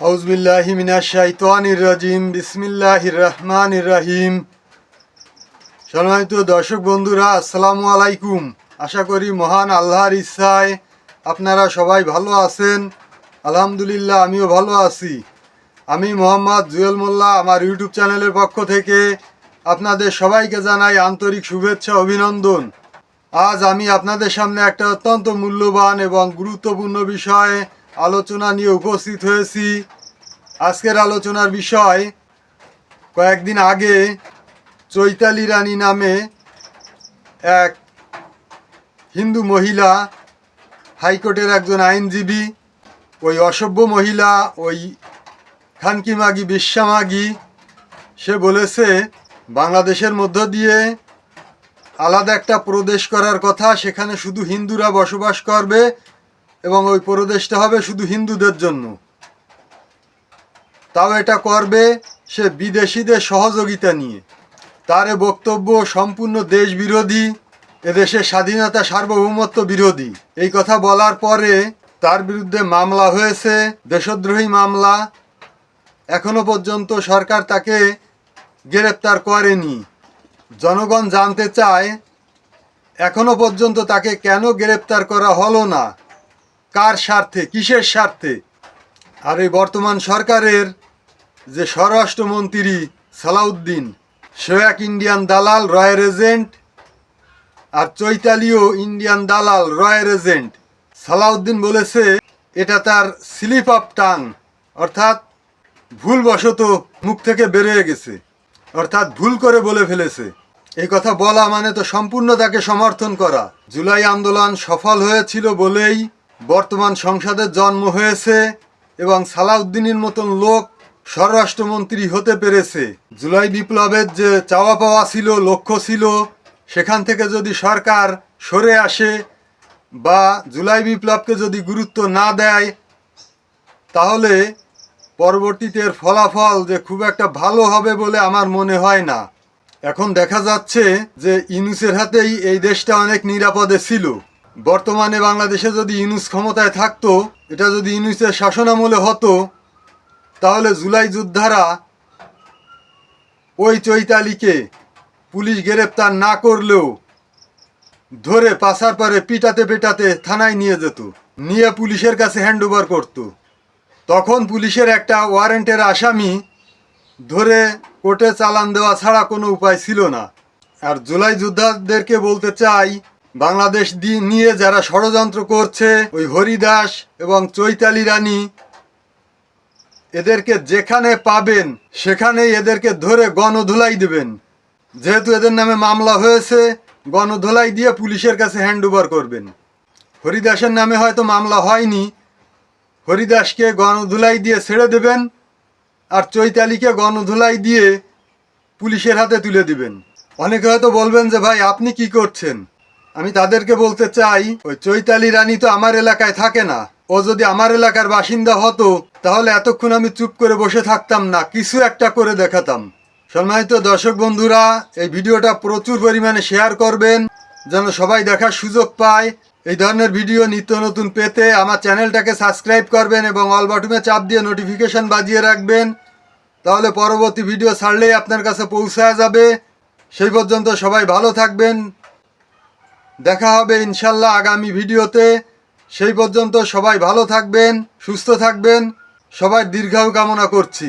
আউযুবিল্লাহি মিনাশ শাইতানির রাজিম বিসমিল্লাহির রহমানির রহিম। সম্মানিত দর্শক বন্ধুরা, আসসালামু আলাইকুম। আশা করি মহান আল্লাহর ইচ্ছায় আপনারা সবাই ভালো আছেন। আলহামদুলিল্লাহ, আমিও ভালো আছি। আমি মোহাম্মদ জুয়েল মোল্লা, আমার ইউটিউব চ্যানেলের পক্ষ থেকে আপনাদের সবাইকে জানাই আন্তরিক শুভেচ্ছা, অভিনন্দন। আজ আমি আপনাদের সামনে একটা অত্যন্ত মূল্যবান এবং গুরুত্বপূর্ণ বিষয়ে আলোচনা নিয়ে উপস্থিত হয়েছি। আজকের আলোচনার বিষয়, কয়েকদিন আগে চৈতালি রানী নামে এক হিন্দু মহিলা, হাইকোর্টের একজন আইনজীবী, ওই অসভ্য মহিলা, ওই খানকি মাগি, বিশ্বা মাগি, সে বলেছে বাংলাদেশের মধ্য দিয়ে আলাদা একটা প্রদেশ করার কথা, সেখানে শুধু হিন্দুরা বসবাস করবে এবং ওই প্রদেশটা হবে শুধু হিন্দুদের জন্য। তাও এটা করবে সে বিদেশিদের সহযোগিতা নিয়ে। তার এ বক্তব্য সম্পূর্ণ দেশ বিরোধী, এদেশের স্বাধীনতা সার্বভৌমত্ব বিরোধী। এই কথা বলার পরে তার বিরুদ্ধে মামলা হয়েছে, দেশদ্রোহী মামলা। এখনো পর্যন্ত সরকার তাকে গ্রেপ্তার করেনি। জনগণ জানতে চায় এখনো পর্যন্ত তাকে কেন গ্রেপ্তার করা হলো না, কার স্বার্থে, কিসের স্বার্থে। আর এই বর্তমান সরকারের যে স্বরাষ্ট্রমন্ত্রী সালাউদ্দিন, সে এক ইন্ডিয়ান দালাল, রয়্যাল এজেন্ট, আর চৈতালিও ইন্ডিয়ান দালাল, রয়্যাল এজেন্ট। সালাউদ্দিন বলেছে এটা তার স্লিপ অফ টাং, অর্থাৎ ভুলবশত মুখ থেকে বেরিয়ে গেছে, অর্থাৎ ভুল করে বলে ফেলেছে। এই কথা বলা মানে তো সম্পূর্ণ তাকে সমর্থন করা। জুলাই আন্দোলন সফল হয়েছিল বলেই বর্তমান সংসদের জন্ম হয়েছে এবং সালাউদ্দিনের মতন লোক স্বরাষ্ট্রমন্ত্রী হতে পেরেছে। জুলাই বিপ্লবের যে চাওয়া পাওয়া ছিল, লক্ষ্য ছিল, সেখান থেকে যদি সরকার সরে আসে বা জুলাই বিপ্লবকে যদি গুরুত্ব না দেয়, তাহলে পরবর্তীতে এর ফলাফল যে খুব একটা ভালো হবে বলে আমার মনে হয় না। এখন দেখা যাচ্ছে যে ইউনূসের হাতেই এই দেশটা অনেক নিরাপদে ছিল। বর্তমানে বাংলাদেশে যদি ইউনূস ক্ষমতায় থাকতো, এটা যদি ইউনূসের শাসনামলে হতো, তাহলে জুলাই যোদ্ধারা ওই চৈতালিকে পুলিশ গ্রেপ্তার না করলেও ধরে পাছার পরে পিটাতে পেটাতে থানায় নিয়ে যেত, নিয়ে পুলিশের কাছে হ্যান্ড ওভার করতো। তখন পুলিশের একটা ওয়ারেন্টের আসামি ধরে কোর্টে চালান দেওয়া ছাড়া কোনো উপায় ছিল না। আর জুলাই যোদ্ধাদেরকে বলতে চাই, বাংলাদেশ নিয়ে যারা ষড়যন্ত্র করছে, ওই হরিদাস এবং চৈতালি রানী, এদেরকে যেখানে পাবেন সেখানেই এদেরকে ধরে গণধোলাই দেবেন। যেহেতু এদের নামে মামলা হয়েছে, গণধোলাই দিয়ে পুলিশের কাছে হ্যান্ড ওভার করবেন। হরিদাসের নামে হয়তো মামলা হয়নি, হরিদাসকে গণধোলাই দিয়ে ছেড়ে দেবেন, আর চৈতালিকে গণধোলাই দিয়ে পুলিশের হাতে তুলে দিবেন। অনেকে হয়তো বলবেন যে ভাই আপনি কি করছেন। আমি তাদেরকে বলতে চাই, ওই চৈতালি রানী তো আমার এলাকায় থাকে না। ও যদি আমার এলাকার বাসিন্দা হতো, তাহলে এতক্ষণ আমি চুপ করে বসে থাকতাম না, কিছু একটা করে দেখাতাম। সম্মানিত দর্শক বন্ধুরা, এই ভিডিওটা প্রচুর পরিমাণে শেয়ার করবেন, যেন সবাই দেখার সুযোগ পায়। এই ধরনের ভিডিও নিত্য নতুন পেতে আমার চ্যানেলটাকে সাবস্ক্রাইব করবেন এবং অল বাটনে চাপ দিয়ে নোটিফিকেশন বাজিয়ে রাখবেন। তাহলে পরবর্তী ভিডিও ছাড়লেই আপনার কাছে পৌঁছায় যাবে। সেই পর্যন্ত সবাই ভালো থাকবেন। দেখা হবে ইনশাল্লাহ আগামী ভিডিওতে। সেই পর্যন্ত সবাই ভালো থাকবেন, সুস্থ থাকবেন। সবাই দীর্ঘায়ু কামনা করছি।